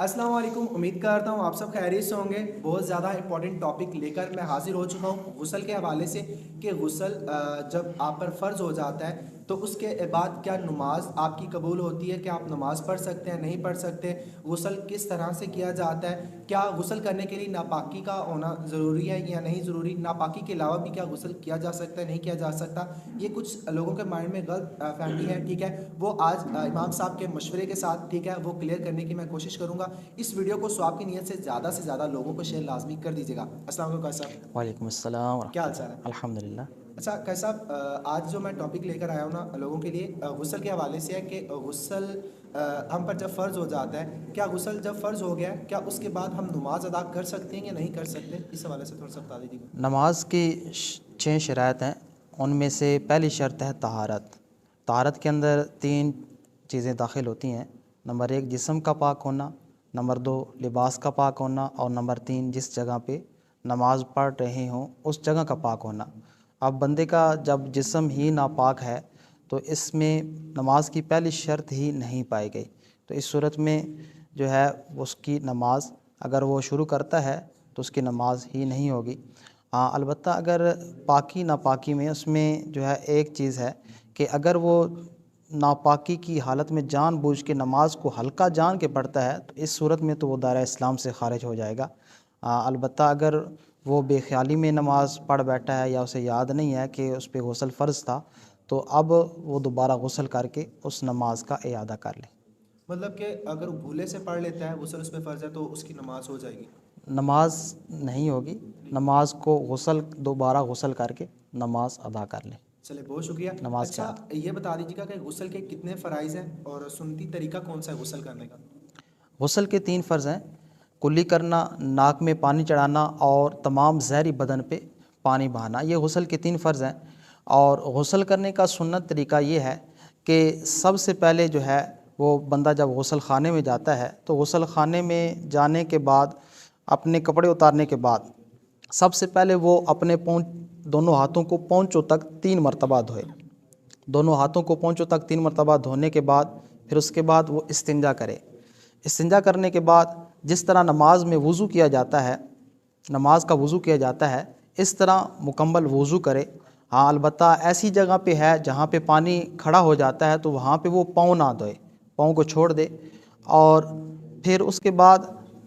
السلام علیکم، امید کرتا ہوں آپ سب خیریت سے ہوں گے۔ بہت زیادہ امپورٹنٹ ٹاپک لے کر میں حاضر ہو چکا ہوں غسل کے حوالے سے کہ غسل جب آپ پر فرض ہو جاتا ہے تو اس کے بعد کیا نماز آپ کی قبول ہوتی ہے؟ کہ آپ نماز پڑھ سکتے ہیں نہیں پڑھ سکتے؟ غسل کس طرح سے کیا جاتا ہے؟ کیا غسل کرنے کے لیے ناپاکی کا ہونا ضروری ہے یا نہیں ضروری؟ ناپاکی کے علاوہ بھی کیا غسل کیا جا سکتا ہے نہیں کیا جا سکتا؟ یہ کچھ لوگوں کے مائنڈ میں غلط فہمی ہے، ٹھیک ہے، وہ آج امام صاحب کے مشورے کے ساتھ ٹھیک ہے وہ کلیئر کرنے کی میں کوشش کروں گا۔ اس ویڈیو کو ثواب کی نیت سے زیادہ لوگوں کو شیئر لازمی کر دیجیے گا۔ السلام علیکم قیس صاحب، وعلیکم السلام کیا ورحمۃ حال چال اللہ، ہے؟ الحمد للہ۔ اچھا قیس صاحب، آج جو میں ٹاپک لے کر آیا ہوں نا لوگوں کے لیے غسل کے حوالے سے ہے کہ غسل ہم پر جب فرض ہو جاتا ہے، کیا غسل جب فرض ہو گیا ہے کیا اس کے بعد ہم نماز ادا کر سکتے ہیں یا نہیں کر سکتے؟ اس حوالے سے تھوڑا سا بتا دیجیے گا۔ نماز کی 6 شرائط ہیں، ان میں سے پہلی شرط ہے طہارت۔ طہارت کے اندر 3 چیزیں داخل ہوتی ہیں۔ نمبر 1 جسم کا پاک ہونا، نمبر 2 لباس کا پاک ہونا، اور نمبر 3 جس جگہ پہ نماز پڑھ رہے ہوں اس جگہ کا پاک ہونا۔ اب بندے کا جب جسم ہی ناپاک ہے تو اس میں نماز کی پہلی شرط ہی نہیں پائی گئی، تو اس صورت میں جو ہے اس کی نماز اگر وہ شروع کرتا ہے تو اس کی نماز ہی نہیں ہوگی۔ البتہ اگر پاکی ناپاکی میں اس میں جو ہے ایک چیز ہے کہ اگر وہ ناپاکی کی حالت میں جان بوجھ کے نماز کو ہلکا جان کے پڑھتا ہے تو اس صورت میں تو وہ دائرہ اسلام سے خارج ہو جائے گا۔ البتہ اگر وہ بے خیالی میں نماز پڑھ بیٹھا ہے یا اسے یاد نہیں ہے کہ اس پہ غسل فرض تھا تو اب وہ دوبارہ غسل کر کے اس نماز کا اعادہ کر لے۔ مطلب کہ اگر وہ بھولے سے پڑھ لیتا ہے غسل اس پہ فرض ہے تو اس کی نماز ہو جائے گی؟ نماز نہیں ہوگی، نماز کو دوبارہ غسل کر کے نماز ادا کر لیں۔ چلے بہت شکریہ۔ نماز کے اچھا بعد یہ بتا دیجیے گا کہ غسل کے کتنے فرائض ہیں اور سنتی طریقہ کون سا ہے غسل کرنے کا؟ غسل کے 3 فرض ہیں: کلی کرنا، ناک میں پانی چڑھانا، اور تمام زہری بدن پہ پانی بہانا۔ یہ غسل کے 3 فرض ہیں۔ اور غسل کرنے کا سنت طریقہ یہ ہے کہ سب سے پہلے جو ہے وہ بندہ جب غسل خانے میں جاتا ہے تو غسل خانے میں جانے کے بعد اپنے کپڑے اتارنے کے بعد سب سے پہلے وہ اپنے دونوں ہاتھوں کو پونچوں تک 3 مرتبہ دھوئے۔ دونوں ہاتھوں کو پونچوں تک 3 مرتبہ دھونے کے بعد پھر اس کے بعد وہ استنجا کرے۔ استنجا کرنے کے بعد جس طرح نماز میں وضو کیا جاتا ہے، نماز کا وضو کیا جاتا ہے، اس طرح مکمل وضو کرے۔ البتہ ایسی جگہ پہ ہے جہاں پہ پانی کھڑا ہو جاتا ہے تو وہاں پہ وہ پاؤں نہ دھوئے، پاؤں کو چھوڑ دے، اور پھر اس کے بعد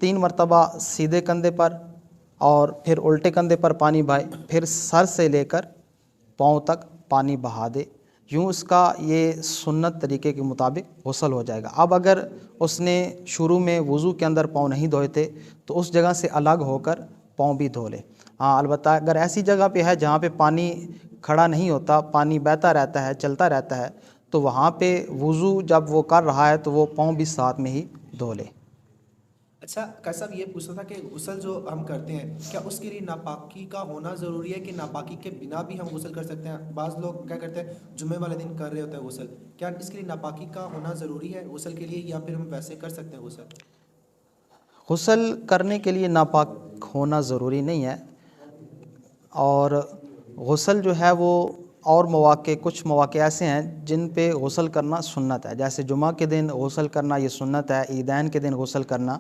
3 مرتبہ سیدھے کندھے پر اور پھر الٹے کندھے پر پانی بہائے، پھر سر سے لے کر پاؤں تک پانی بہا دے۔ یوں اس کا یہ سنت طریقے کے مطابق غسل ہو جائے گا۔ اب اگر اس نے شروع میں وضو کے اندر پاؤں نہیں دھوئے تھے تو اس جگہ سے الگ ہو کر پاؤں بھی دھو لے۔ البتہ اگر ایسی جگہ پہ ہے جہاں پہ پانی کھڑا نہیں ہوتا، پانی بہتا رہتا ہے، چلتا رہتا ہے، تو وہاں پہ وضو جب وہ کر رہا ہے تو وہ پاؤں بھی ساتھ میں ہی دھو لے۔ اچھا قیس صاحب یہ پوچھنا تھا کہ غسل جو ہم کرتے ہیں کیا اس کے لیے ناپاکی کا ہونا ضروری ہے کہ ناپاکی کے بنا بھی ہم غسل کر سکتے ہیں؟ بعض لوگ کیا کرتے ہیں جمعے والے دن کر رہے ہوتے ہیں غسل، کیا اس کے لیے ناپاکی کا ہونا ضروری ہے غسل کے لیے یا پھر ہم ویسے کر سکتے ہیں غسل؟ غسل کرنے کے لیے ناپاک ہونا ضروری نہیں ہے، اور غسل جو ہے وہ اور کچھ مواقع ایسے ہیں جن پہ غسل کرنا سنت ہے، جیسے جمعہ کے دن غسل کرنا یہ سنت ہے، عیدین کے دن غسل کرنا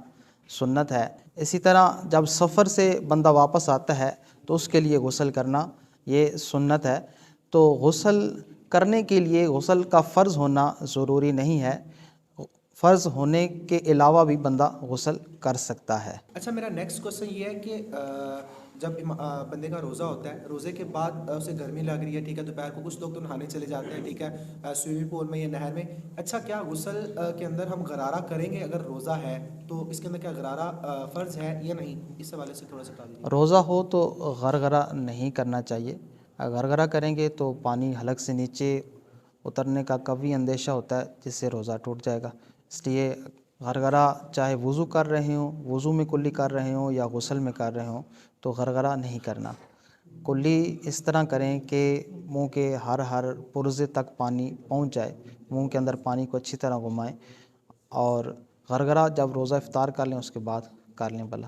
سنت ہے۔ اسی طرح جب سفر سے بندہ واپس آتا ہے تو اس کے لیے غسل کرنا یہ سنت ہے۔ تو غسل کرنے کے لیے غسل کا فرض ہونا ضروری نہیں ہے، فرض ہونے کے علاوہ بھی بندہ غسل کر سکتا ہے۔ اچھا میرا نیکسٹ کوسچن یہ ہے کہ جب بندے کا روزہ ہوتا ہے، روزے کے بعد اسے گرمی لگ رہی ہے، ٹھیک ہے، دوپہر کو کچھ لوگ تو نہانے چلے جاتے ہیں، ٹھیک ہے، سوئمنگ پول میں یا نہر میں۔ اچھا کیا غسل کے اندر ہم غرارہ کریں گے اگر روزہ ہے تو اس کے اندر کیا غرارہ فرض ہے یا نہیں؟ اس حوالے سے تھوڑا سا بتا دیجیے۔ روزہ ہو تو غرغرہ نہیں کرنا چاہیے۔ غرغرہ کریں گے تو پانی حلق سے نیچے اترنے کا قوی اندیشہ ہوتا ہے جس سے روزہ ٹوٹ جائے گا۔ اس لیے غرغرہ چاہے وضو کر رہے ہوں، وضو میں کلی کر رہے ہوں یا غسل میں کر رہے ہوں تو غرغرہ نہیں کرنا۔ کلی اس طرح کریں کہ منہ کے ہر پرزے تک پانی پہنچ جائے، منہ کے اندر پانی کو اچھی طرح گھمائیں، اور غرغرہ جب روزہ افطار کر لیں اس کے بعد کر لیں بلا۔